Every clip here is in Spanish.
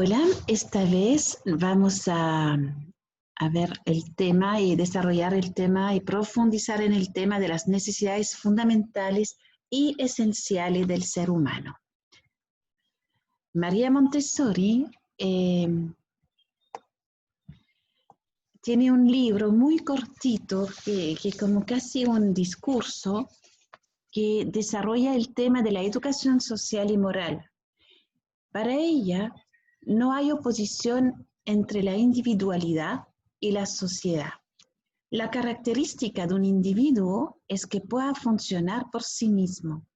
Hola, esta vez vamos a ver el tema y desarrollar el tema y profundizar en el tema de las necesidades fundamentales y esenciales del ser humano. María Montessori tiene un libro muy cortito que como casi un discurso que desarrolla el tema de la educación social y moral. Para ella, no hay oposición entre la individualidad y la sociedad. La característica de un individuo es que pueda funcionar por sí mismo.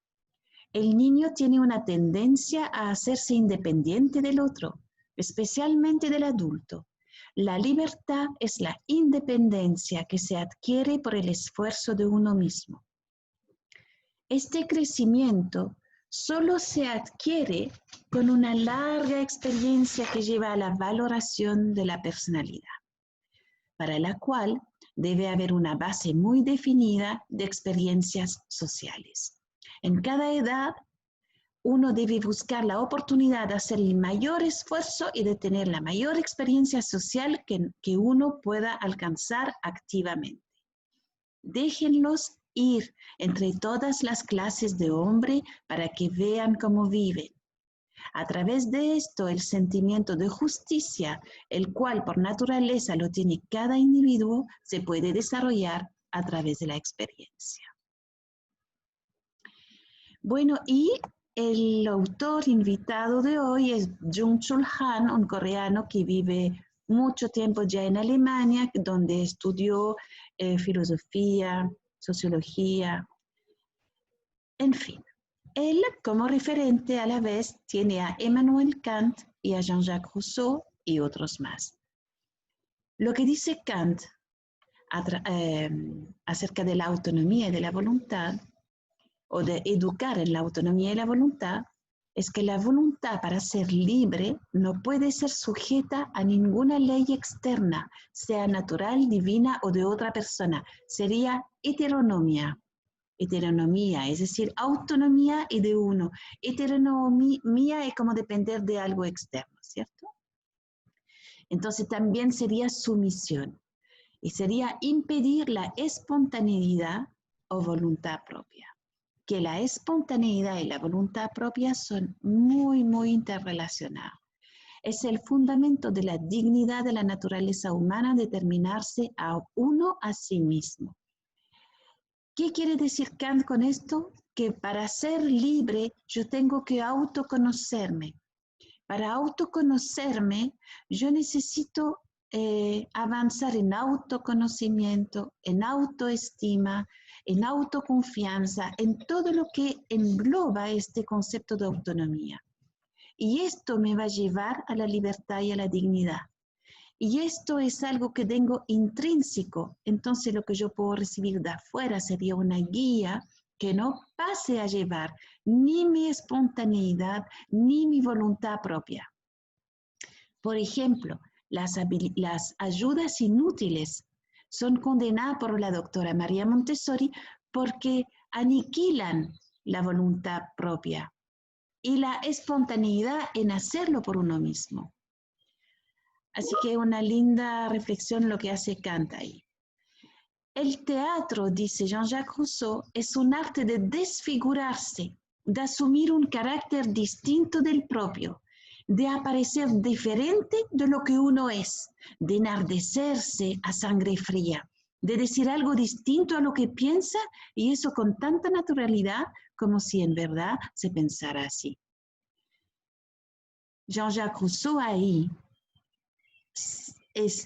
El niño tiene una tendencia a hacerse independiente del otro, especialmente del adulto. La libertad es la independencia que se adquiere por el esfuerzo de uno mismo. Este crecimiento solo se adquiere con una larga experiencia que lleva a la valoración de la personalidad, para la cual debe haber una base muy definida de experiencias sociales. En cada edad, uno debe buscar la oportunidad de hacer el mayor esfuerzo y de tener la mayor experiencia social que uno pueda alcanzar activamente. Déjenlos ir entre todas las clases de hombre para que vean cómo viven. A través de esto, el sentimiento de justicia, el cual por naturaleza lo tiene cada individuo, se puede desarrollar a través de la experiencia. Bueno, y el autor invitado de hoy es Byung-Chul Han, un coreano que vive mucho tiempo ya en Alemania, donde estudió filosofía, sociología, en fin. Él, como referente a la vez, tiene a Emmanuel Kant y a Jean-Jacques Rousseau y otros más. Lo que dice Kant acerca de la autonomía y de la voluntad, o de educar en la autonomía y la voluntad, es que la voluntad para ser libre no puede ser sujeta a ninguna ley externa, sea natural, divina o de otra persona. Sería heteronomía. Heteronomía, es decir, autonomía y de uno. Heteronomía es como depender de algo externo, ¿cierto? Entonces también sería sumisión y sería impedir la espontaneidad o voluntad propia. Que la espontaneidad y la voluntad propia son muy, muy interrelacionadas. Es el fundamento de la dignidad de la naturaleza humana determinarse a uno a sí mismo. ¿Qué quiere decir Kant con esto? Que para ser libre yo tengo que autoconocerme. Para autoconocerme yo necesito avanzar en autoconocimiento, en autoestima, en autoconfianza, en todo lo que engloba este concepto de autonomía. Y esto me va a llevar a la libertad y a la dignidad. Y esto es algo que tengo intrínseco, entonces lo que yo puedo recibir de afuera sería una guía que no pase a llevar ni mi espontaneidad ni mi voluntad propia. Por ejemplo, las ayudas inútiles son condenadas por la doctora María Montessori porque aniquilan la voluntad propia y la espontaneidad en hacerlo por uno mismo. Así que una linda reflexión lo que hace Kant ahí. El teatro, dice Jean-Jacques Rousseau, es un arte de desfigurarse, de asumir un carácter distinto del propio, de aparecer diferente de lo que uno es, de enardecerse a sangre fría, de decir algo distinto a lo que piensa y eso con tanta naturalidad como si en verdad se pensara así. Jean-Jacques Rousseau ahí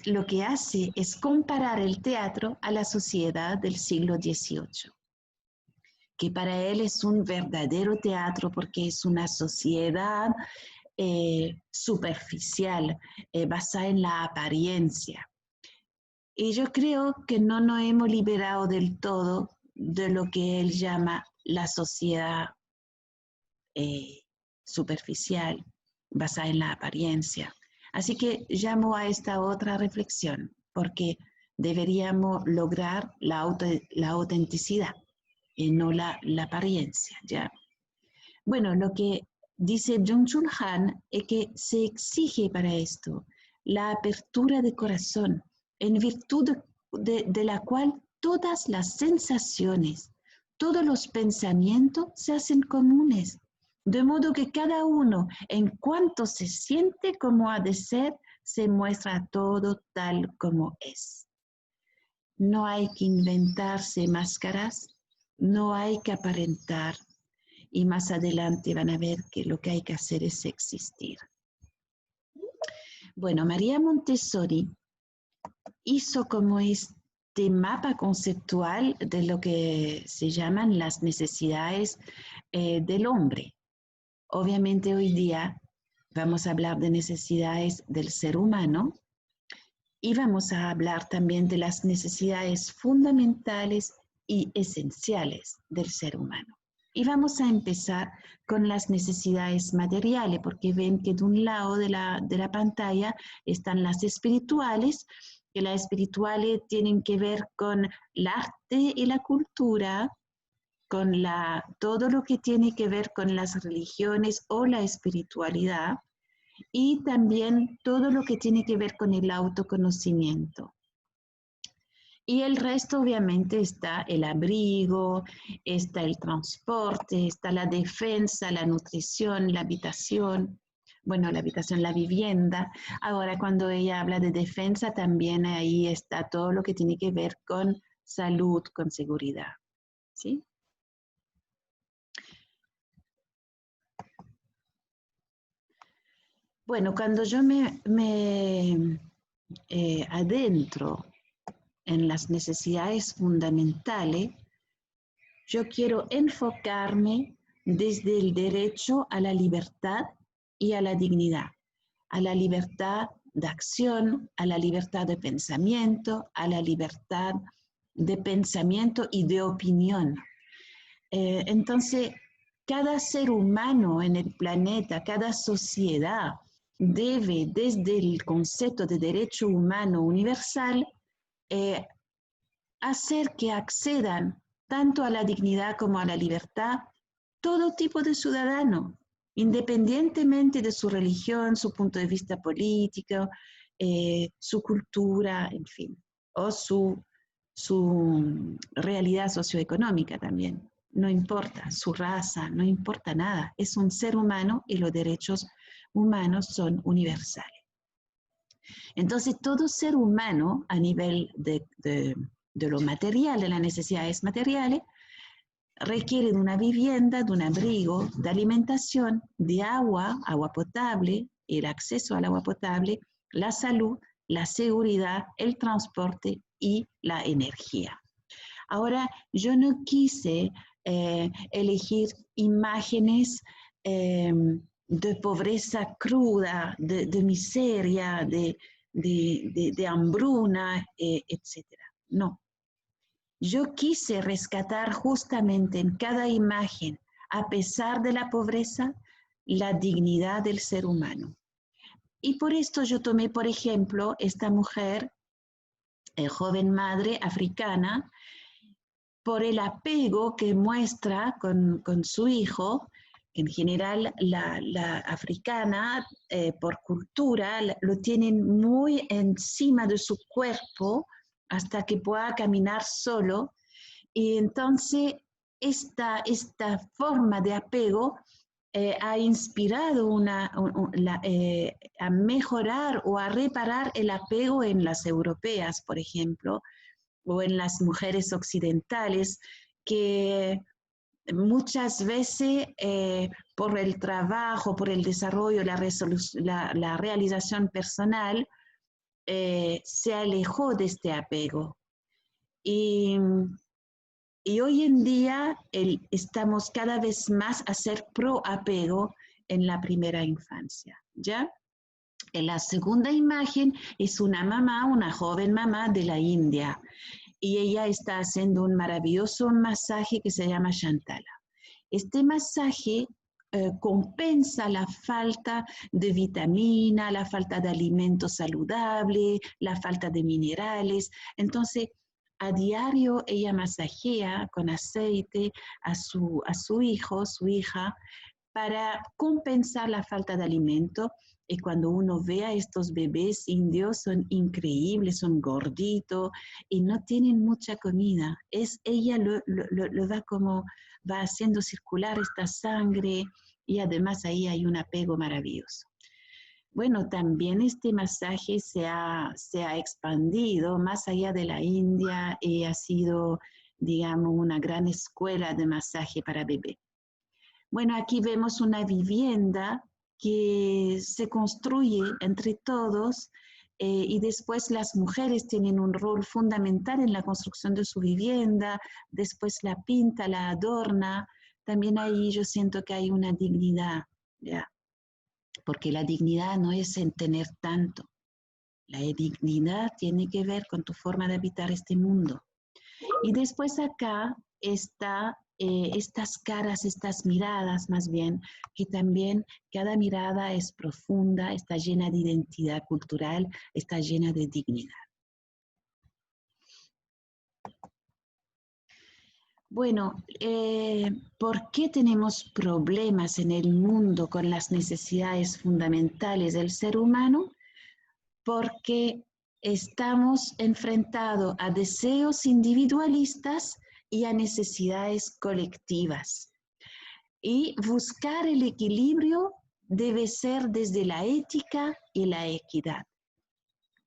lo que hace es comparar el teatro a la sociedad del siglo XVIII, que para él es un verdadero teatro porque es una sociedad superficial, basada en la apariencia. Y yo creo que no nos hemos liberado del todo de lo que él llama la sociedad superficial, basada en la apariencia. Así que llamo a esta otra reflexión, porque deberíamos lograr la autenticidad y no la apariencia, ¿ya? Bueno, lo que dice Byung-Chul Han, es que se exige para esto la apertura de corazón, en virtud de la cual todas las sensaciones, todos los pensamientos se hacen comunes, de modo que cada uno, en cuanto se siente como ha de ser, se muestra todo tal como es. No hay que inventarse máscaras, no hay que aparentar, y más adelante van a ver que lo que hay que hacer es existir. Bueno, María Montessori hizo como este mapa conceptual de lo que se llaman las necesidades del hombre. Obviamente hoy día vamos a hablar de necesidades del ser humano y vamos a hablar también de las necesidades fundamentales y esenciales del ser humano. Y vamos a empezar con las necesidades materiales, porque ven que de un lado de la pantalla están las espirituales, que las espirituales tienen que ver con el arte y la cultura, con todo lo que tiene que ver con las religiones o la espiritualidad, y también todo lo que tiene que ver con el autoconocimiento. Y el resto obviamente está el abrigo, está el transporte, está la defensa, la nutrición, la habitación. Bueno, la habitación, la vivienda. Ahora cuando ella habla de defensa, también ahí está todo lo que tiene que ver con salud, con seguridad. ¿Sí? Bueno, cuando yo me adentro en las necesidades fundamentales, yo quiero enfocarme desde el derecho a la libertad y a la dignidad, a la libertad de acción, a la libertad de pensamiento, a la libertad de pensamiento y de opinión. Entonces, cada ser humano en el planeta, cada sociedad debe, desde el concepto de derecho humano universal, hacer que accedan tanto a la dignidad como a la libertad todo tipo de ciudadano, independientemente de su religión, su punto de vista político, su cultura, en fin, o su realidad socioeconómica también. No importa su raza, no importa nada. Es un ser humano y los derechos humanos son universales. Entonces, todo ser humano a nivel de lo material, de las necesidades materiales, requiere de una vivienda, de un abrigo, de alimentación, de agua, agua potable, el acceso al agua potable, la salud, la seguridad, el transporte y la energía. Ahora, yo no quise elegir imágenes de pobreza cruda, de miseria, de hambruna, etc. No. Yo quise rescatar justamente en cada imagen, a pesar de la pobreza, la dignidad del ser humano. Y por esto yo tomé, por ejemplo, esta mujer, joven madre africana, por el apego que muestra con su hijo. En general, la africana, por cultura, lo tienen muy encima de su cuerpo hasta que pueda caminar solo. Y entonces, esta forma de apego ha inspirado a mejorar o a reparar el apego en las europeas, por ejemplo, o en las mujeres occidentales, que muchas veces por el trabajo, por el desarrollo, la realización personal, se alejó de este apego. Y hoy en día estamos cada vez más a ser pro apego en la primera infancia, ¿ya? En la segunda imagen es una mamá, una joven mamá de la India, y ella está haciendo un maravilloso masaje que se llama Shantala. Este masaje compensa la falta de vitamina, la falta de alimentos saludables, la falta de minerales. Entonces, a diario ella masajea con aceite a su hijo, su hija, para compensar la falta de alimento. Y cuando uno ve a estos bebés indios, son increíbles, son gorditos y no tienen mucha comida. Ella lo va haciendo circular esta sangre y además ahí hay un apego maravilloso. Bueno, también este masaje se ha expandido más allá de la India y ha sido, digamos, una gran escuela de masaje para bebé. Bueno, aquí vemos una vivienda que se construye entre todos y después las mujeres tienen un rol fundamental en la construcción de su vivienda, después la pinta, la adorna. También ahí yo siento que hay una dignidad, ¿ya? Porque la dignidad no es en tener tanto. La dignidad tiene que ver con tu forma de habitar este mundo. Y después acá está estas caras, estas miradas más bien, que también cada mirada es profunda, está llena de identidad cultural, está llena de dignidad. Bueno, ¿por qué tenemos problemas en el mundo con las necesidades fundamentales del ser humano? Porque estamos enfrentados a deseos individualistas y a necesidades colectivas. Y buscar el equilibrio debe ser desde la ética y la equidad.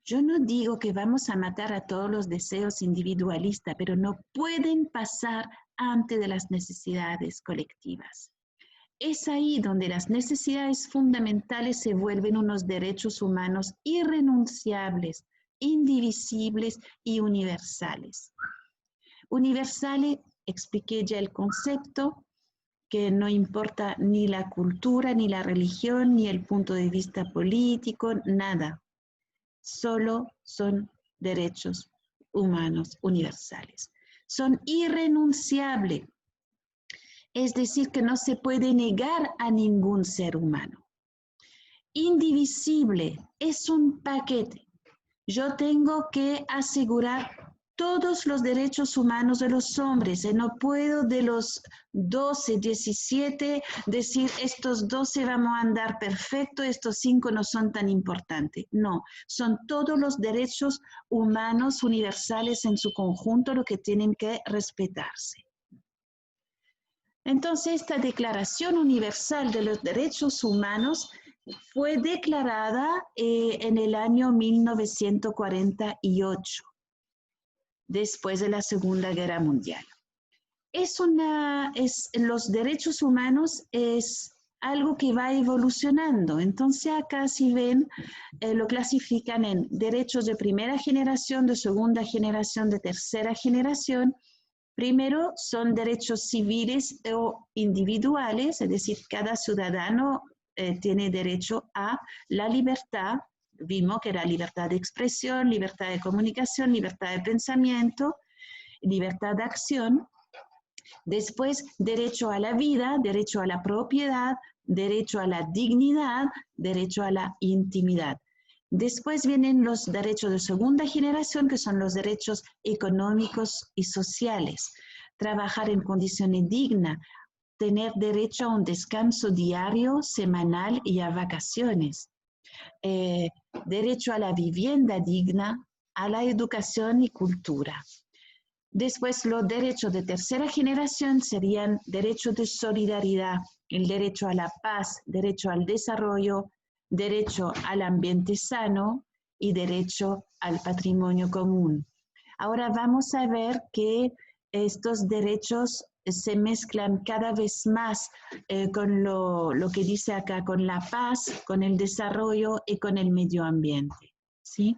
Yo no digo que vamos a matar a todos los deseos individualistas, pero no pueden pasar ante de las necesidades colectivas. Es ahí donde las necesidades fundamentales se vuelven unos derechos humanos irrenunciables, indivisibles y universales. Universales, expliqué ya el concepto, que no importa ni la cultura, ni la religión, ni el punto de vista político, nada. Solo son derechos humanos universales. Son irrenunciables. Es decir, que no se puede negar a ningún ser humano. Indivisible es un paquete. Yo tengo que asegurar todos los derechos humanos de los hombres. No puedo de los 12, 17 decir estos 12 vamos a andar perfecto, estos 5 no son tan importantes. No, son todos los derechos humanos universales en su conjunto los que tienen que respetarse. Entonces, esta Declaración Universal de los Derechos Humanos fue declarada en el año 1948, después de la Segunda Guerra Mundial. Los derechos humanos es algo que va evolucionando. Entonces, acá si ven, lo clasifican en derechos de primera generación, de segunda generación, de tercera generación. Primero, son derechos civiles o individuales, es decir, cada ciudadano tiene derecho a la libertad. Vimos que era libertad de expresión, libertad de comunicación, libertad de pensamiento, libertad de acción. Después, derecho a la vida, derecho a la propiedad, derecho a la dignidad, derecho a la intimidad. Después vienen los derechos de segunda generación, que son los derechos económicos y sociales. Trabajar en condiciones dignas, tener derecho a un descanso diario, semanal y a vacaciones. Derecho a la vivienda digna, a la educación y cultura. Después, los derechos de tercera generación serían derechos de solidaridad, el derecho a la paz, derecho al desarrollo, derecho al ambiente sano y derecho al patrimonio común. Ahora vamos a ver que estos derechos se mezclan cada vez más con lo que dice acá, con la paz, con el desarrollo y con el medio ambiente, ¿sí?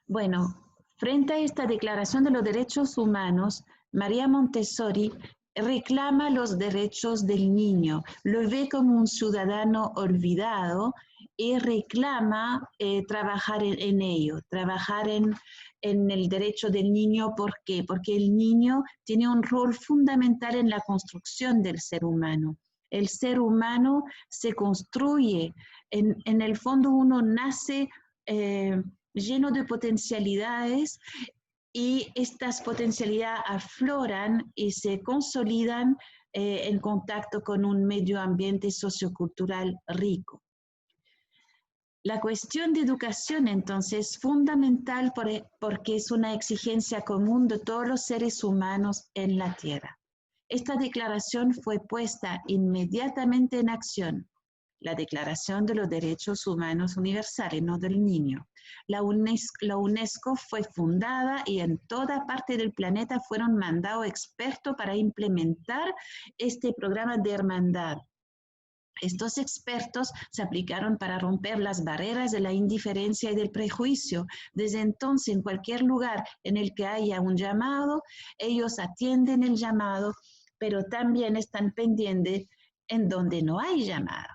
Bueno, frente a esta Declaración de los Derechos Humanos, María Montessori reclama los derechos del niño, lo ve como un ciudadano olvidado y reclama trabajar en ello, trabajar en el derecho del niño. ¿Por qué? Porque el niño tiene un rol fundamental en la construcción del ser humano. El ser humano se construye, en el fondo uno nace lleno de potencialidades y estas potencialidades afloran y se consolidan en contacto con un medio ambiente sociocultural rico. La cuestión de educación, entonces, es fundamental porque es una exigencia común de todos los seres humanos en la Tierra. Esta declaración fue puesta inmediatamente en acción. La Declaración de los Derechos Humanos Universales, no del niño. La UNESCO fue fundada y en toda parte del planeta fueron mandados expertos para implementar este programa de hermandad. Estos expertos se aplicaron para romper las barreras de la indiferencia y del prejuicio. Desde entonces, en cualquier lugar en el que haya un llamado, ellos atienden el llamado, pero también están pendientes en donde no hay llamado,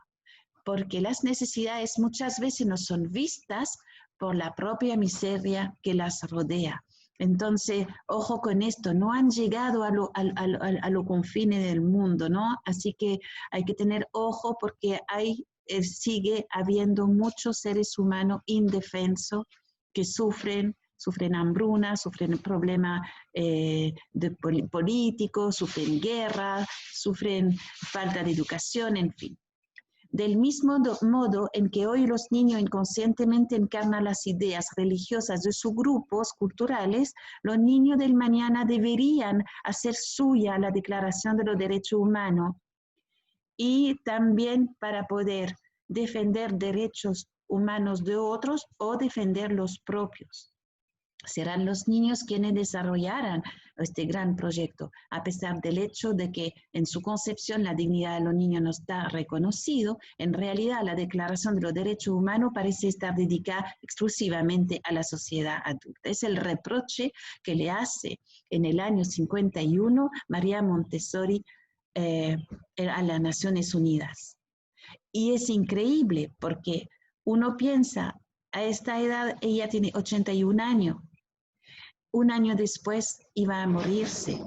porque las necesidades muchas veces no son vistas por la propia miseria que las rodea. Entonces, ojo con esto, no han llegado a los confines del mundo, ¿no? Así que hay que tener ojo porque sigue habiendo muchos seres humanos indefensos que sufren hambruna, sufren problemas políticos, sufren guerra, sufren falta de educación, en fin. Del mismo modo en que hoy los niños inconscientemente encarnan las ideas religiosas de sus grupos culturales, los niños del mañana deberían hacer suya la Declaración de los Derechos Humanos y también para poder defender derechos humanos de otros o defender los propios. Serán los niños quienes desarrollarán este gran proyecto, a pesar del hecho de que en su concepción la dignidad de los niños no está reconocido. En realidad, la Declaración de los Derechos Humanos parece estar dedicada exclusivamente a la sociedad adulta. Es el reproche que le hace en el año 51 María Montessori a las Naciones Unidas. Y es increíble porque uno piensa, a esta edad ella tiene 81 años. Un año después iba a morirse.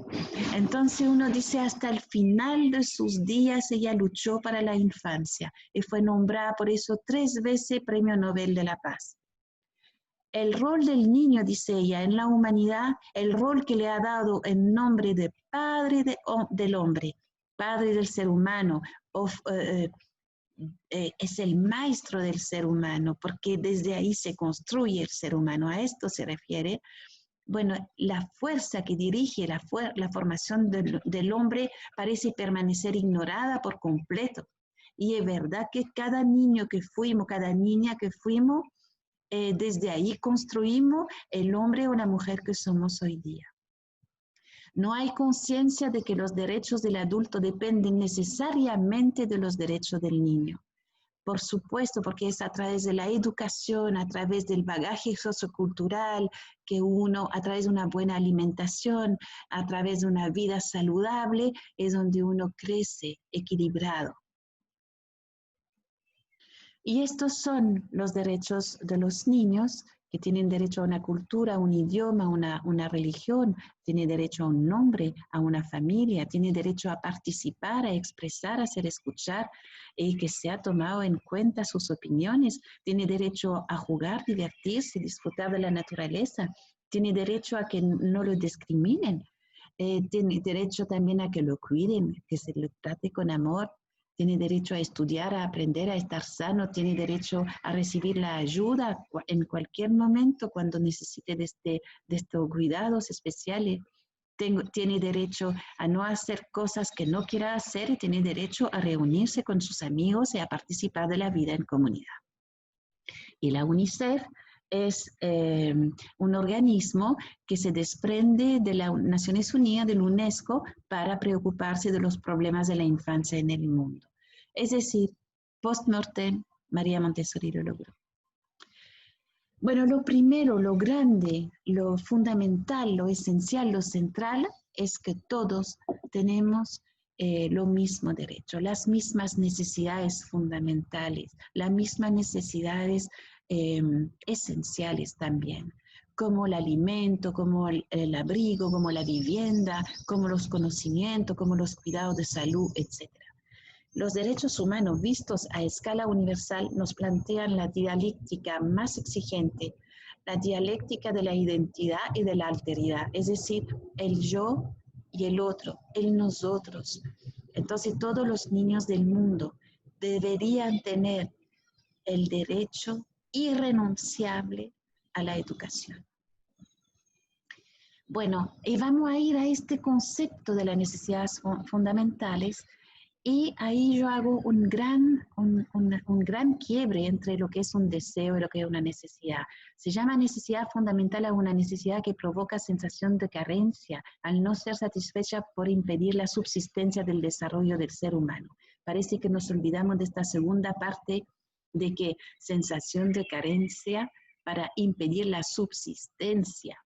Entonces uno dice, hasta el final de sus días ella luchó para la infancia y fue nombrada por eso 3 veces Premio Nobel de la Paz. El rol del niño, dice ella, en la humanidad, el rol que le ha dado en nombre de padre del hombre, padre del ser humano, es el maestro del ser humano, porque desde ahí se construye el ser humano. A esto se refiere. Bueno, la fuerza que dirige la formación del hombre parece permanecer ignorada por completo. Y es verdad que cada niño que fuimos, cada niña que fuimos, desde ahí construimos el hombre o la mujer que somos hoy día. No hay conciencia de que los derechos del adulto dependen necesariamente de los derechos del niño. Por supuesto, porque es a través de la educación, a través del bagaje sociocultural, que uno, a través de una buena alimentación, a través de una vida saludable, es donde uno crece equilibrado. Y estos son los derechos de los niños, que tienen derecho a una cultura, a un idioma, una religión, tienen derecho a un nombre, a una familia, tienen derecho a participar, a expresar, a ser escuchar, y que se ha tomado en cuenta sus opiniones, tiene derecho a jugar, divertirse, disfrutar de la naturaleza, tiene derecho a que no lo discriminen, tiene derecho también a que lo cuiden, que se le trate con amor, tiene derecho a estudiar, a aprender, a estar sano, tiene derecho a recibir la ayuda en cualquier momento cuando necesite de estos cuidados especiales. Tiene derecho a no hacer cosas que no quiera hacer y tiene derecho a reunirse con sus amigos y a participar de la vida en comunidad. Y la UNICEF es un organismo que se desprende de las Naciones Unidas, de la UNESCO, para preocuparse de los problemas de la infancia en el mundo. Es decir, post-mortem, María Montessori lo logró. Bueno, lo primero, lo grande, lo fundamental, lo esencial, lo central, es que todos tenemos los mismos derechos, las mismas necesidades fundamentales, las mismas necesidades esenciales también, como el alimento, como el abrigo, como la vivienda, como los conocimientos, como los cuidados de salud, etc. Los derechos humanos vistos a escala universal nos plantean la dialéctica más exigente, la dialéctica de la identidad y de la alteridad, es decir, el yo y el otro, el nosotros. Entonces todos los niños del mundo deberían tener el derecho irrenunciable a la educación. Bueno, y vamos a ir a este concepto de las necesidades fundamentales, y ahí yo hago un gran quiebre entre lo que es un deseo y lo que es una necesidad. Se llama necesidad fundamental a una necesidad que provoca sensación de carencia al no ser satisfecha por impedir la subsistencia del desarrollo del ser humano. Parece que nos olvidamos de esta segunda parte, de que sensación de carencia para impedir la subsistencia,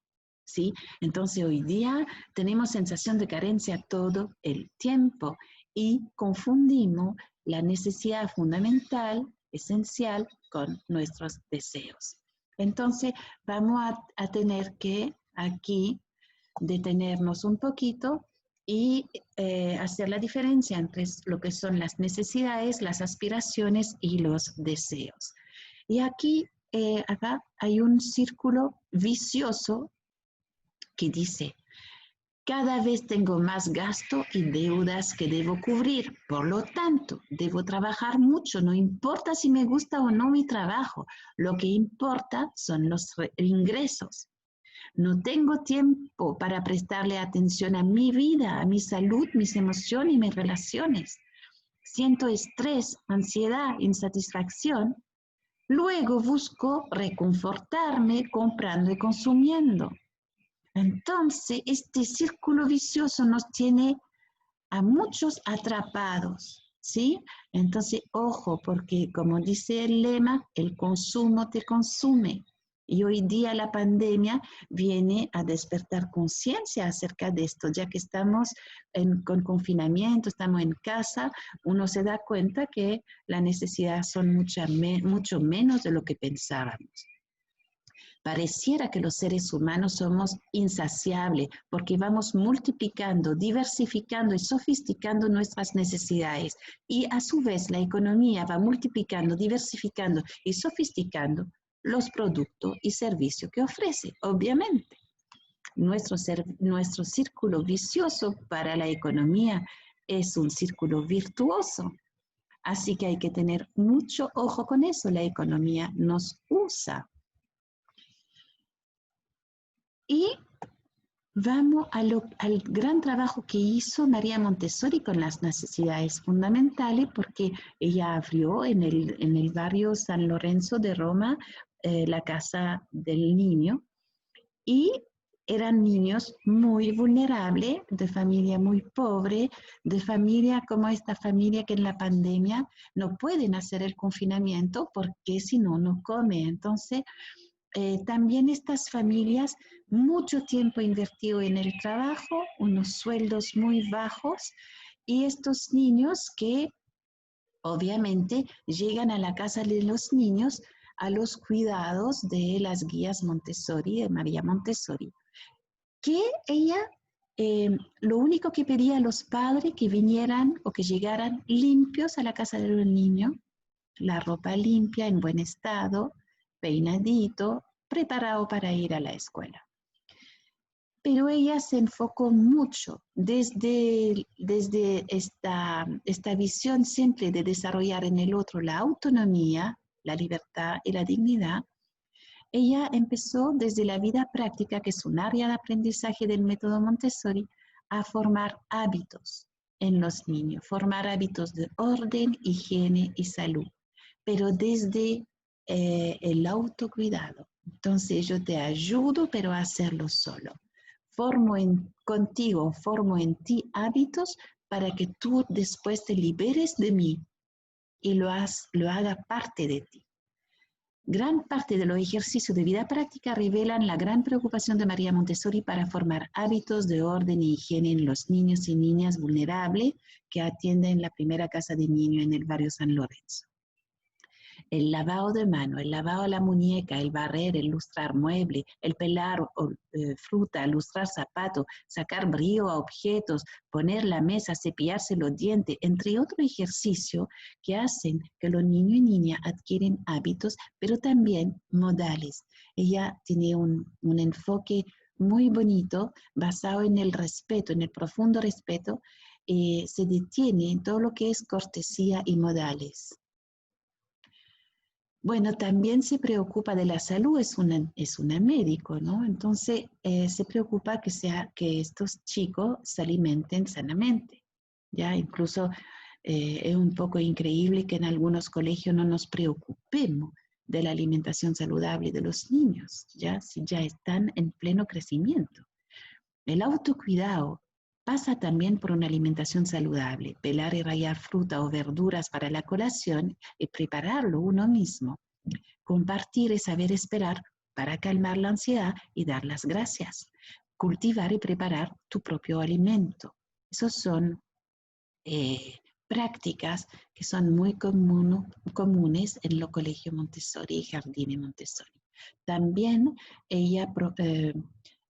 ¿sí? Entonces hoy día tenemos sensación de carencia todo el tiempo y confundimos la necesidad fundamental, esencial, con nuestros deseos. Entonces vamos a tener que aquí detenernos un poquito y hacer la diferencia entre lo que son las necesidades, las aspiraciones y los deseos. Y aquí, acá hay un círculo vicioso que dice: cada vez tengo más gasto y deudas que debo cubrir, por lo tanto, debo trabajar mucho, no importa si me gusta o no mi trabajo, lo que importa son los ingresos. No tengo tiempo para prestarle atención a mi vida, a mi salud, mis emociones y mis relaciones. Siento estrés, ansiedad, insatisfacción. Luego busco reconfortarme comprando y consumiendo. Entonces, este círculo vicioso nos tiene a muchos atrapados, ¿sí? Entonces, ojo, porque como dice el lema, el consumo te consume. Y hoy día la pandemia viene a despertar conciencia acerca de esto, ya que estamos con confinamiento, estamos en casa, uno se da cuenta que las necesidades son mucho menos de lo que pensábamos. Pareciera que los seres humanos somos insaciables porque vamos multiplicando, diversificando y sofisticando nuestras necesidades. Y a su vez la economía va multiplicando, diversificando y sofisticando los productos y servicios que ofrece, obviamente. Nuestro círculo vicioso para la economía es un círculo virtuoso. Así que hay que tener mucho ojo con eso. La economía nos usa. Y vamos al gran trabajo que hizo María Montessori con las necesidades fundamentales, porque ella abrió en el barrio San Lorenzo de Roma la Casa del Niño, y eran niños muy vulnerables, de familia muy pobre, de familia como esta familia que en la pandemia no pueden hacer el confinamiento porque si no, no come. Entonces, también estas familias, mucho tiempo invertido en el trabajo, unos sueldos muy bajos, y estos niños que obviamente llegan a la casa de los niños a los cuidados de las guías Montessori, de María Montessori, que ella lo único que pedía a los padres que vinieran o que llegaran limpios a la casa de los niños, la ropa limpia, en buen estado, peinadito, preparado para ir a la escuela. Pero ella se enfocó mucho desde esta visión siempre de desarrollar en el otro la autonomía, la libertad y la dignidad. Ella empezó desde la vida práctica, que es un área de aprendizaje del método Montessori, a formar hábitos en los niños, formar hábitos de orden, higiene y salud, pero desde el autocuidado. Entonces yo te ayudo, pero a hacerlo solo. Formo en ti hábitos para que tú después te liberes de mí y lo haga parte de ti. Gran parte de los ejercicios de vida práctica revelan la gran preocupación de María Montessori para formar hábitos de orden y higiene en los niños y niñas vulnerables que atienden la primera casa de niños en el barrio San Lorenzo. El lavado de mano, el lavado de la muñeca, el barrer, el lustrar mueble, el pelar fruta, lustrar zapatos, sacar brío a objetos, poner la mesa, cepillarse los dientes, entre otros ejercicios que hacen que los niños y niñas adquieren hábitos, pero también modales. Ella tiene un enfoque muy bonito, basado en el respeto, en el profundo respeto, se detiene en todo lo que es cortesía y modales. Bueno, también se preocupa de la salud, es una médico, ¿no? Entonces se preocupa que estos chicos se alimenten sanamente, ¿ya? Incluso es un poco increíble que en algunos colegios no nos preocupemos de la alimentación saludable de los niños, ¿ya? Si ya están en pleno crecimiento. El autocuidado pasa también por una alimentación saludable, pelar y rallar fruta o verduras para la colación y prepararlo uno mismo. Compartir es saber esperar para calmar la ansiedad y dar las gracias. Cultivar y preparar tu propio alimento. Esos son prácticas que son muy comunes en los colegios Montessori y jardines Montessori. También ella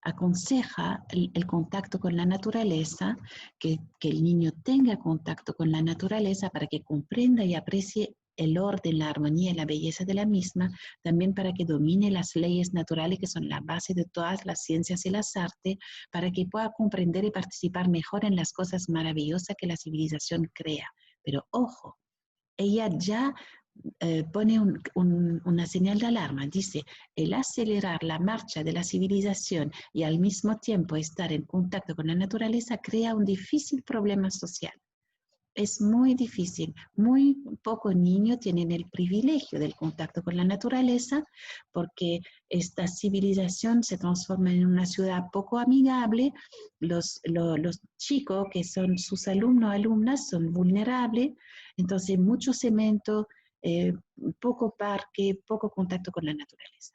aconseja el contacto con la naturaleza, que el niño tenga contacto con la naturaleza para que comprenda y aprecie el orden, la armonía y la belleza de la misma, también para que domine las leyes naturales que son la base de todas las ciencias y las artes, para que pueda comprender y participar mejor en las cosas maravillosas que la civilización crea. Pero ojo, ella ya pone una señal de alarma, dice, el acelerar la marcha de la civilización y al mismo tiempo estar en contacto con la naturaleza crea un difícil problema social. Es muy difícil. Muy pocos niños tienen el privilegio del contacto con la naturaleza porque esta civilización se transforma en una ciudad poco amigable. Los chicos que son sus alumnos o alumnas son vulnerables, entonces mucho cemento, poco parque, poco contacto con la naturaleza.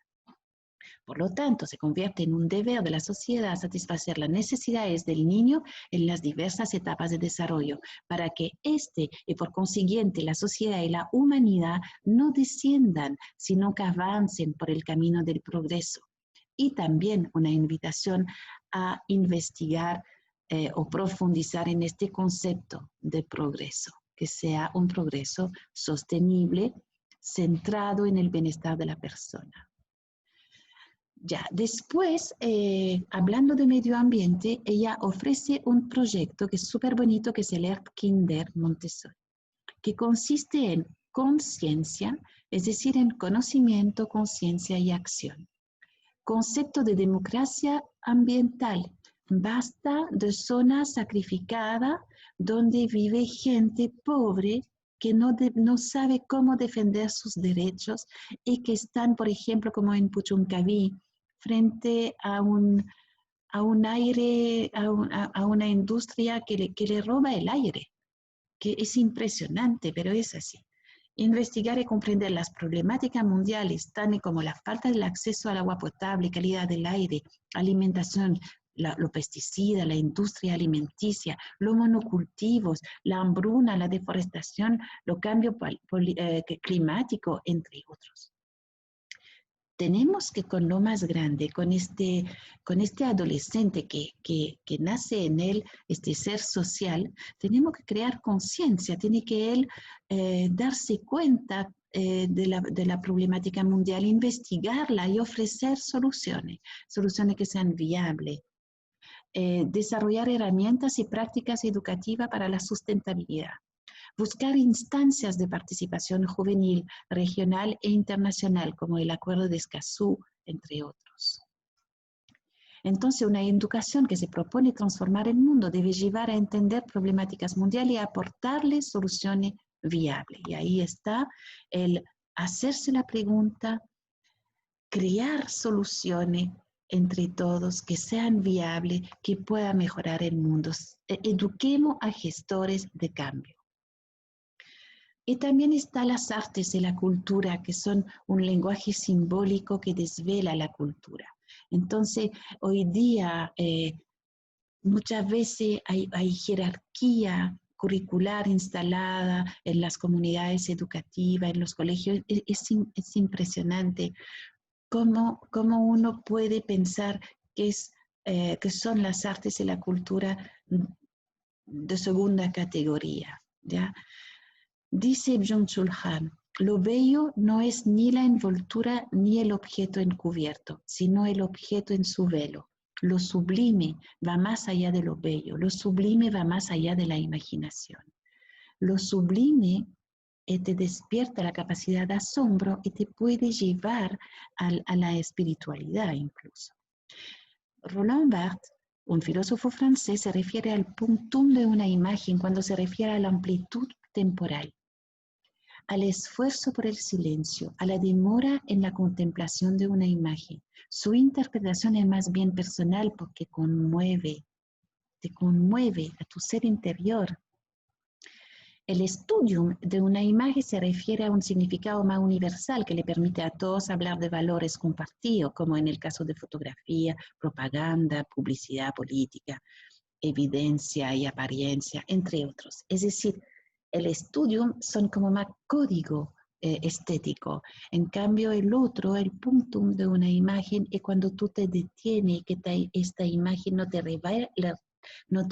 Por lo tanto, se convierte en un deber de la sociedad satisfacer las necesidades del niño en las diversas etapas de desarrollo, para que éste y por consiguiente la sociedad y la humanidad no desciendan, sino que avancen por el camino del progreso. Y también una invitación a investigar o profundizar en este concepto de progreso, que sea un progreso sostenible, centrado en el bienestar de la persona. Ya, después, hablando de medio ambiente, ella ofrece un proyecto que es súper bonito, que es el Earthkinder Montessori, que consiste en conciencia, es decir, en conocimiento, conciencia y acción. Concepto de democracia ambiental. Basta de zona sacrificada donde vive gente pobre que no sabe cómo defender sus derechos y que están, por ejemplo, como en Puchuncaví, frente a aire, a una industria que le roba el aire, que es impresionante, pero es así. Investigar y comprender las problemáticas mundiales, tales como la falta del acceso al agua potable, calidad del aire, alimentación, los pesticidas, la industria alimenticia, los monocultivos, la hambruna, la deforestación, los cambios climáticos, entre otros. Tenemos que con lo más grande, con este adolescente que nace en él, este ser social, tenemos que crear conciencia, tiene que él darse cuenta de la problemática mundial, investigarla y ofrecer soluciones que sean viables. Desarrollar herramientas y prácticas educativas para la sustentabilidad. Buscar instancias de participación juvenil, regional e internacional, como el Acuerdo de Escazú, entre otros. Entonces, una educación que se propone transformar el mundo debe llevar a entender problemáticas mundiales y aportarles soluciones viables. Y ahí está el hacerse la pregunta, crear soluciones entre todos que sean viables, que puedan mejorar el mundo. Eduquemos a gestores de cambio. Y también están las artes y la cultura, que son un lenguaje simbólico que desvela la cultura. Entonces, hoy día muchas veces hay jerarquía curricular instalada en las comunidades educativas, en los colegios. Es impresionante cómo uno puede pensar que son las artes y la cultura de segunda categoría, ¿ya? Dice Byung-Chul Han, lo bello no es ni la envoltura ni el objeto encubierto, sino el objeto en su velo. Lo sublime va más allá de lo bello, lo sublime va más allá de la imaginación. Lo sublime te despierta la capacidad de asombro y te puede llevar a la espiritualidad incluso. Roland Barthes, un filósofo francés, se refiere al punctum de una imagen cuando se refiere a la amplitud temporal, al esfuerzo por el silencio, a la demora en la contemplación de una imagen. Su interpretación es más bien personal porque te conmueve a tu ser interior. El estudium de una imagen se refiere a un significado más universal que le permite a todos hablar de valores compartidos, como en el caso de fotografía, propaganda, publicidad política, evidencia y apariencia, entre otros. Es decir, el estudium son como más código estético. En cambio, el otro, el punctum de una imagen, es cuando tú te detienes y que esta imagen no te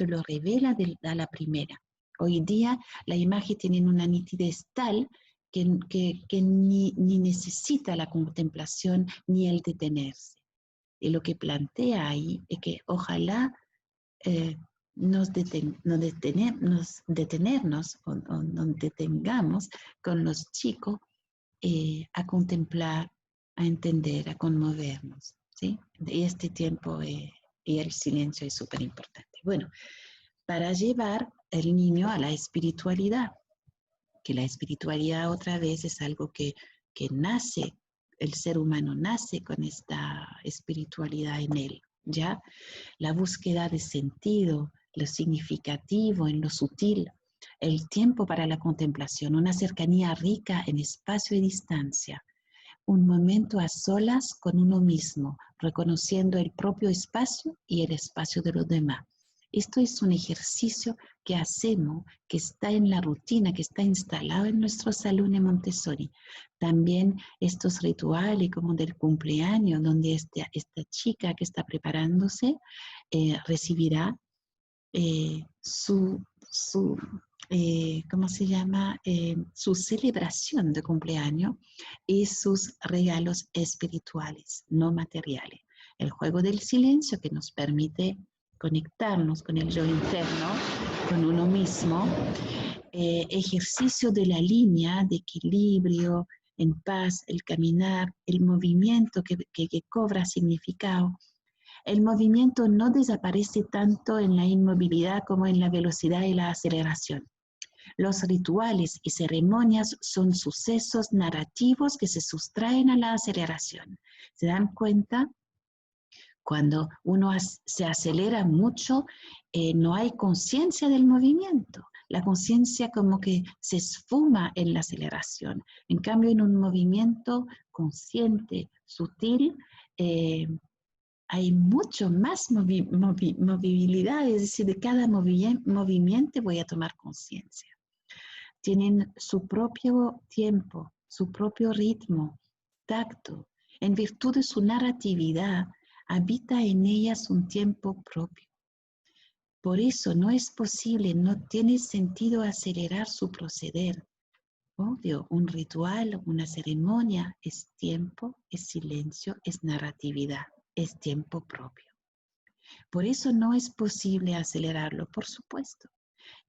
lo revela a la primera. Hoy día la imagen tiene una nitidez tal que ni necesita la contemplación ni el detenerse. Y lo que plantea ahí es que ojalá nos detengamos con los chicos a contemplar, a entender, a conmovernos, ¿sí? Y este tiempo y el silencio es súper importante. Bueno, para llevar el niño a la espiritualidad, que la espiritualidad otra vez es algo que nace, el ser humano nace con esta espiritualidad en él, ¿ya? La búsqueda de sentido, lo significativo en lo sutil, el tiempo para la contemplación, una cercanía rica en espacio y distancia, un momento a solas con uno mismo, reconociendo el propio espacio y el espacio de los demás. Esto es un ejercicio que hacemos, que está en la rutina, que está instalado en nuestro salón de Montessori. También estos rituales como del cumpleaños, donde esta chica que está preparándose recibirá su ¿cómo se llama? Su celebración de cumpleaños y sus regalos espirituales, no materiales. El juego del silencio que nos permite conectarnos con el yo interno, con uno mismo, ejercicio de la línea de equilibrio, en paz, el caminar, el movimiento que cobra significado. El movimiento no desaparece tanto en la inmovilidad como en la velocidad y la aceleración. Los rituales y ceremonias son sucesos narrativos que se sustraen a la aceleración. ¿Se dan cuenta? Cuando uno se acelera mucho, no hay conciencia del movimiento. La conciencia como que se esfuma en la aceleración. En cambio, en un movimiento consciente, sutil, hay mucho más movilidad, es decir, de cada movimiento voy a tomar conciencia. Tienen su propio tiempo, su propio ritmo, tacto. En virtud de su narratividad, habita en ellas un tiempo propio. Por eso no es posible, no tiene sentido acelerar su proceder. Obvio, un ritual, una ceremonia es tiempo, es silencio, es narratividad, es tiempo propio. Por eso no es posible acelerarlo, por supuesto.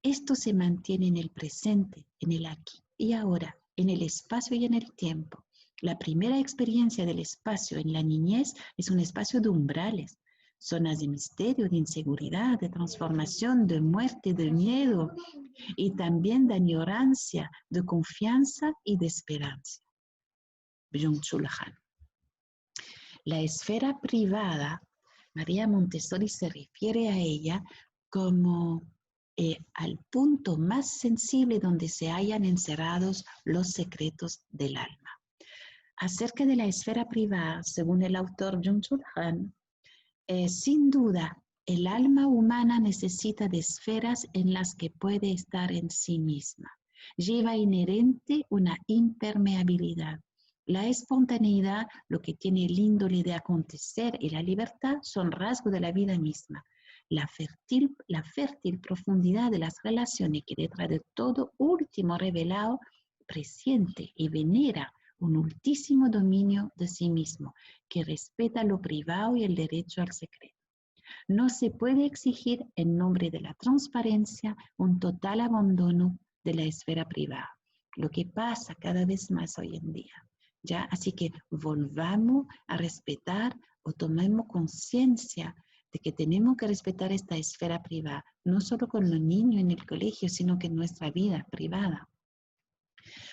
Esto se mantiene en el presente, en el aquí y ahora, en el espacio y en el tiempo. La primera experiencia del espacio en la niñez es un espacio de umbrales, zonas de misterio, de inseguridad, de transformación, de muerte, de miedo y también de añorancia, de confianza y de esperanza. Byung-Chul Han. La esfera privada, María Montessori se refiere a ella como al punto más sensible donde se hallan encerrados los secretos del alma. Acerca de la esfera privada, según el autor Byung-Chul Han, sin duda, el alma humana necesita de esferas en las que puede estar en sí misma. Lleva inherente una impermeabilidad. La espontaneidad, lo que tiene el índole de acontecer y la libertad son rasgos de la vida misma. La fértil profundidad de las relaciones que detrás de todo último revelado presiente y venera un ultísimo dominio de sí mismo que respeta lo privado y el derecho al secreto. No se puede exigir en nombre de la transparencia un total abandono de la esfera privada, lo que pasa cada vez más hoy en día. ¿Ya? Así que volvamos a respetar o tomemos conciencia de que tenemos que respetar esta esfera privada, no solo con los niños en el colegio, sino que en nuestra vida privada.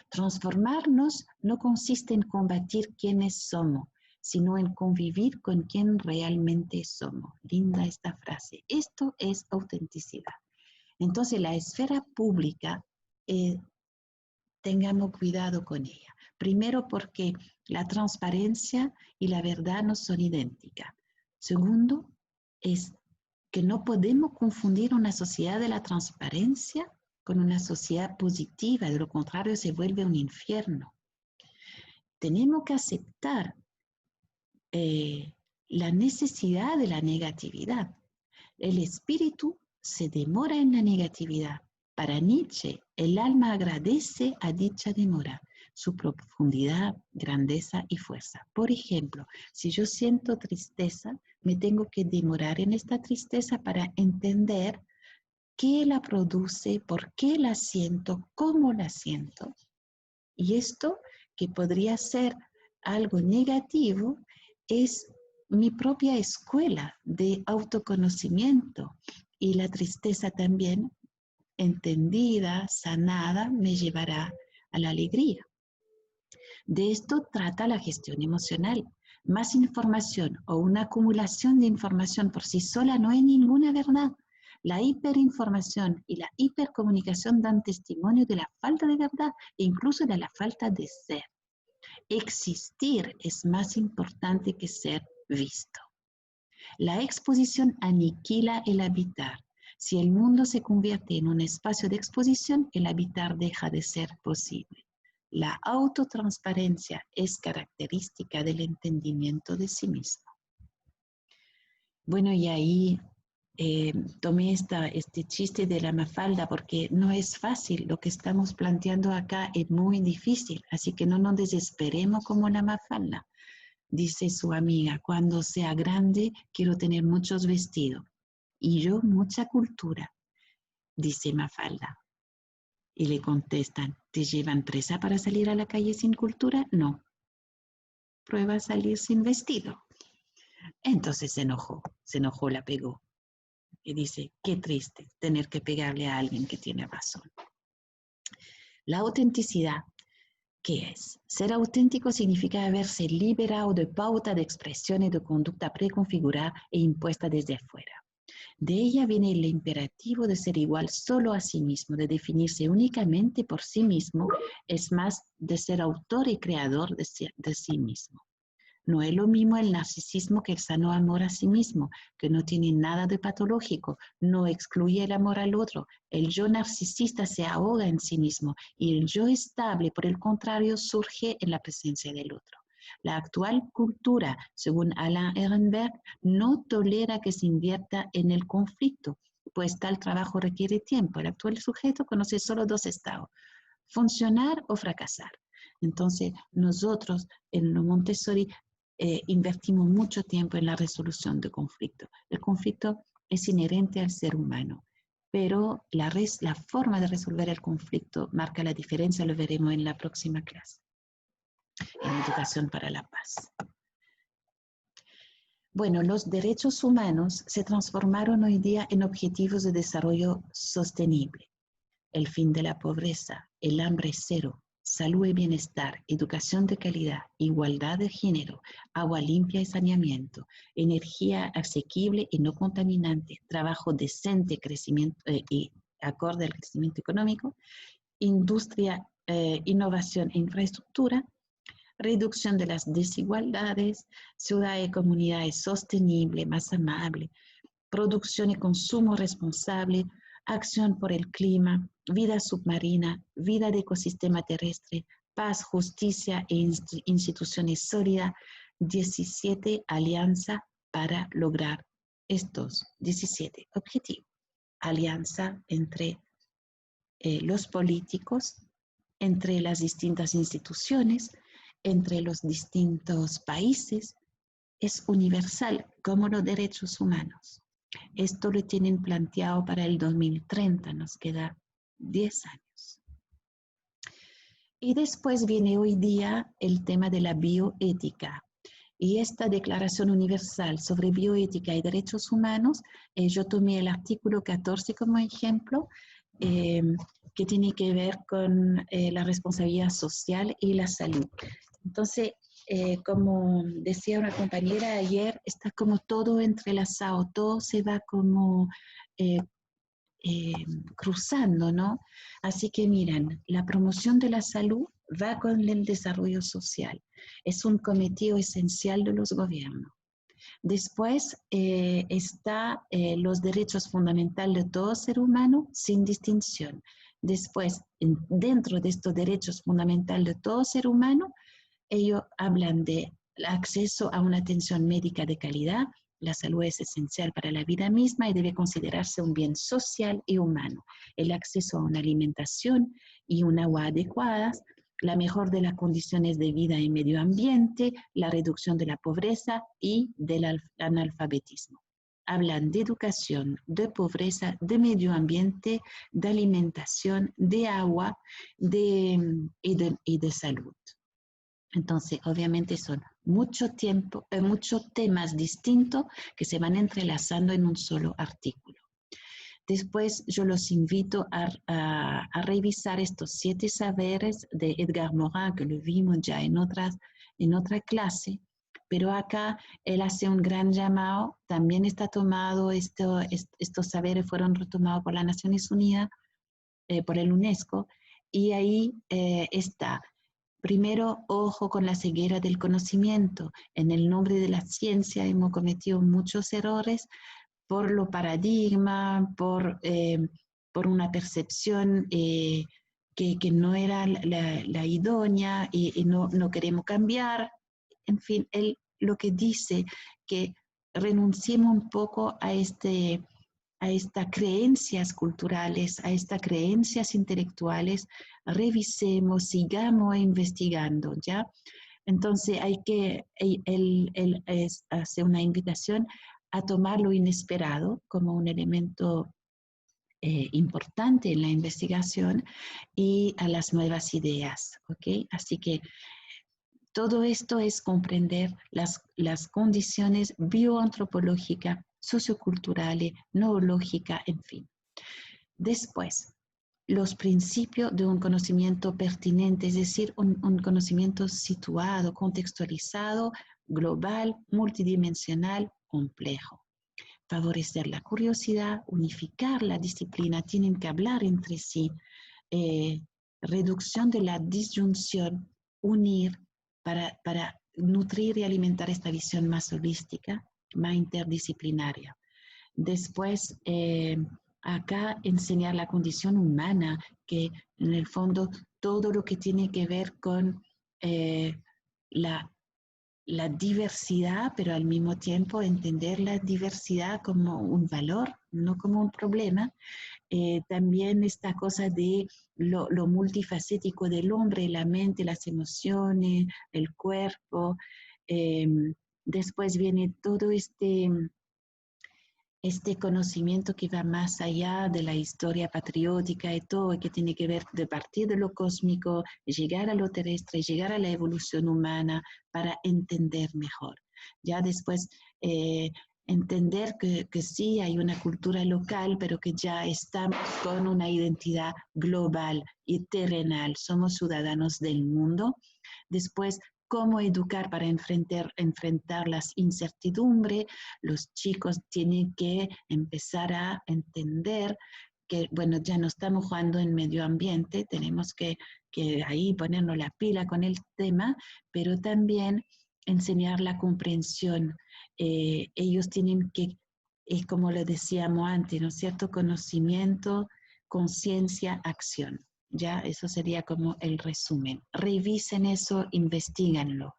Transformarnos no consiste en combatir quiénes somos, sino en convivir con quien realmente somos. Linda esta frase. Esto es autenticidad. Entonces, la esfera pública, tengamos cuidado con ella. Primero, porque la transparencia y la verdad no son idénticas. Segundo, es que no podemos confundir una sociedad de la transparencia con una sociedad positiva, de lo contrario se vuelve un infierno. Tenemos que aceptar la necesidad de la negatividad. El espíritu se demora en la negatividad. Para Nietzsche, el alma agradece a dicha demora, su profundidad, grandeza y fuerza. Por ejemplo, si yo siento tristeza, me tengo que demorar en esta tristeza para entender qué la produce, por qué la siento, cómo la siento. Y esto, que podría ser algo negativo, es mi propia escuela de autoconocimiento. Y la tristeza también, entendida, sanada, me llevará a la alegría. De esto trata la gestión emocional. Más información o una acumulación de información por sí sola no es ninguna verdad. La hiperinformación y la hipercomunicación dan testimonio de la falta de verdad e incluso de la falta de ser. Existir es más importante que ser visto. La exposición aniquila el habitar. Si el mundo se convierte en un espacio de exposición, el habitar deja de ser posible. La autotransparencia es característica del entendimiento de sí mismo. Bueno, y ahí tomé este chiste de la Mafalda porque no es fácil. Lo que estamos planteando acá es muy difícil, así que no nos desesperemos como la Mafalda. Dice su amiga, cuando sea grande quiero tener muchos vestidos y yo mucha cultura, dice Mafalda. Y le contestan, ¿te llevan presa para salir a la calle sin cultura? No. Prueba a salir sin vestido. Entonces se enojó, la pegó. Y dice, qué triste tener que pegarle a alguien que tiene razón. La autenticidad, ¿qué es? Ser auténtico significa haberse liberado de pauta de expresión y de conducta preconfigurada e impuesta desde afuera. De ella viene el imperativo de ser igual solo a sí mismo, de definirse únicamente por sí mismo, es más, de ser autor y creador de sí mismo. No es lo mismo el narcisismo que el sano amor a sí mismo, que no tiene nada de patológico, no excluye el amor al otro. El yo narcisista se ahoga en sí mismo y el yo estable, por el contrario, surge en la presencia del otro. La actual cultura, según Alain Ehrenberg, no tolera que se invierta en el conflicto, pues tal trabajo requiere tiempo. El actual sujeto conoce solo dos estados, funcionar o fracasar. Entonces, nosotros en lo Montessori invertimos mucho tiempo en la resolución de conflictos. El conflicto es inherente al ser humano, pero la forma de resolver el conflicto marca la diferencia, lo veremos en la próxima clase, en Educación para la Paz. Bueno, los derechos humanos se transformaron hoy día en objetivos de desarrollo sostenible. El fin de la pobreza, el hambre cero, salud y bienestar, educación de calidad, igualdad de género, agua limpia y saneamiento, energía asequible y no contaminante, trabajo decente, crecimiento y acorde al crecimiento económico, industria, innovación e infraestructura, reducción de las desigualdades, ciudad y comunidades sostenible, más amable, producción y consumo responsable, acción por el clima, vida submarina, vida de ecosistema terrestre, paz, justicia e instituciones sólidas, 17 alianzas para lograr estos 17 objetivos. Alianza entre los políticos, entre las distintas instituciones, entre los distintos países, es universal como los derechos humanos. Esto lo tienen planteado para el 2030, nos queda 10 años. Y después viene hoy día el tema de la bioética. Y esta Declaración Universal sobre Bioética y Derechos Humanos, yo tomé el artículo 14 como ejemplo, que tiene que ver con la responsabilidad social y la salud. Entonces, como decía una compañera ayer, está como todo entrelazado, todo se va como cruzando, ¿no? Así que miren, la promoción de la salud va con el desarrollo social. Es un cometido esencial de los gobiernos. Después está los derechos fundamentales de todo ser humano sin distinción. Después, dentro de estos derechos fundamentales de todo ser humano, ellos hablan de acceso a una atención médica de calidad. La salud es esencial para la vida misma y debe considerarse un bien social y humano. El acceso a una alimentación y un agua adecuadas, la mejor de las condiciones de vida y medio ambiente, la reducción de la pobreza y del analfabetismo. Hablan de educación, de pobreza, de medio ambiente, de alimentación, de agua y de salud. Entonces, obviamente son muchos temas distintos que se van entrelazando en un solo artículo. Después yo los invito a revisar estos 7 saberes de Edgar Morin, que lo vimos ya en otra clase, pero acá él hace un gran llamado, también está tomado, estos saberes fueron retomados por las Naciones Unidas, por el UNESCO, y ahí está. Primero, ojo con la ceguera del conocimiento. En el nombre de la ciencia hemos cometido muchos errores por lo paradigma, por una percepción que no era la idónea y no queremos cambiar. En fin, él lo que dice que renunciemos un poco a estas creencias culturales, a estas creencias intelectuales, revisemos, sigamos investigando, ¿ya? Entonces él hace una invitación a tomar lo inesperado como un elemento importante en la investigación y a las nuevas ideas, ¿ok? Así que todo esto es comprender las condiciones bioantropológicas, socioculturales, neurológicas, en fin. Después, los principios de un conocimiento pertinente, es decir, un conocimiento situado, contextualizado, global, multidimensional, complejo. Favorecer la curiosidad, unificar la disciplina, tienen que hablar entre sí, reducción de la disyunción, unir para nutrir y alimentar esta visión más holística, más interdisciplinaria. Después, acá enseñar la condición humana, que en el fondo todo lo que tiene que ver con la diversidad, pero al mismo tiempo entender la diversidad como un valor, no como un problema. También esta cosa de lo multifacético del hombre, la mente, las emociones, el cuerpo. Después viene todo este conocimiento que va más allá de la historia patriótica y todo, que tiene que ver de partir de lo cósmico, llegar a lo terrestre, llegar a la evolución humana para entender mejor. Ya después entender que sí hay una cultura local, pero que ya estamos con una identidad global y terrenal, somos ciudadanos del mundo. Después, cómo educar para enfrentar las incertidumbres. Los chicos tienen que empezar a entender que, bueno, ya no estamos jugando en medio ambiente, tenemos que ahí ponernos la pila con el tema, pero también enseñar la comprensión. Ellos tienen que, como le decíamos antes, ¿no es cierto?, conocimiento, conciencia, acción. Ya, eso sería como el resumen. Revisen eso, investiguenlo.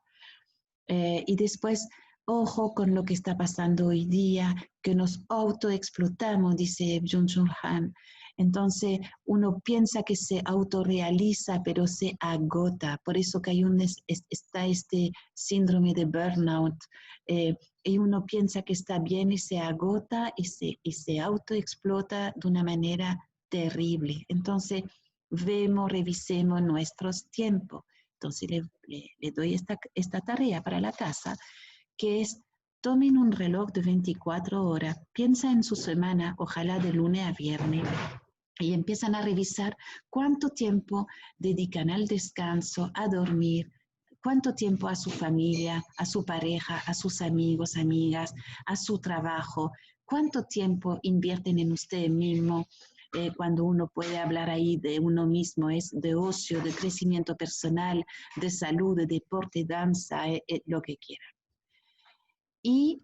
Y después, ojo con lo que está pasando hoy día, que nos autoexplotamos, dice Byung-Chul Han. Entonces, uno piensa que se autorrealiza, pero se agota. Por eso que está este síndrome de burnout. y uno piensa que está bien y se agota y se autoexplota de una manera terrible. Entonces, revisemos nuestros tiempos. Entonces, le doy esta tarea para la casa, que es: tomen un reloj de 24 horas, piensa en su semana, ojalá de lunes a viernes, y empiezan a revisar cuánto tiempo dedican al descanso, a dormir, cuánto tiempo a su familia, a su pareja, a sus amigos, amigas, a su trabajo, cuánto tiempo invierten en usted mismo. Cuando uno puede hablar ahí de uno mismo, es de ocio, de crecimiento personal, de salud, de deporte, danza, lo que quieran. Y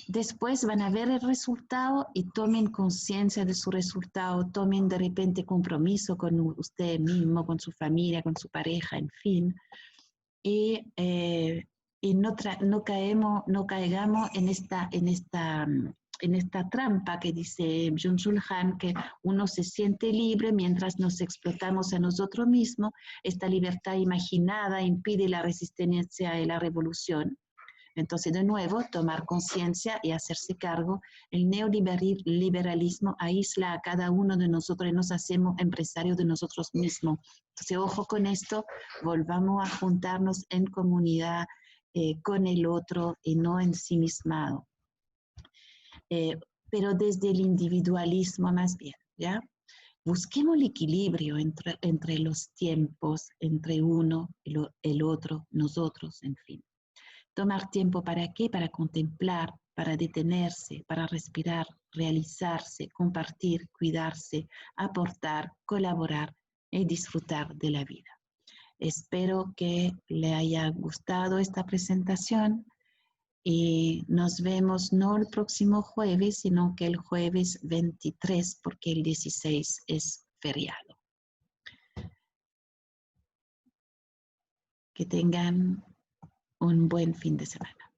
después van a ver el resultado y tomen conciencia de su resultado, tomen de repente compromiso con usted mismo, con su familia, con su pareja, en fin. Y no caigamos en esta trampa que dice Byung-Chul Han, que uno se siente libre mientras nos explotamos a nosotros mismos. Esta libertad imaginada impide la resistencia y la revolución. Entonces, de nuevo, tomar conciencia y hacerse cargo. El neoliberalismo aísla a cada uno de nosotros y nos hacemos empresarios de nosotros mismos. Entonces, ojo con esto, volvamos a juntarnos en comunidad con el otro y no ensimismado. Pero desde el individualismo más bien, ¿ya? Busquemos el equilibrio entre los tiempos, entre uno, el otro, nosotros, en fin. Tomar tiempo ¿para qué? Para contemplar, para detenerse, para respirar, realizarse, compartir, cuidarse, aportar, colaborar y disfrutar de la vida. Espero que le haya gustado esta presentación y nos vemos no el próximo jueves, sino que el jueves 23, porque el 16 es feriado. Que tengan un buen fin de semana.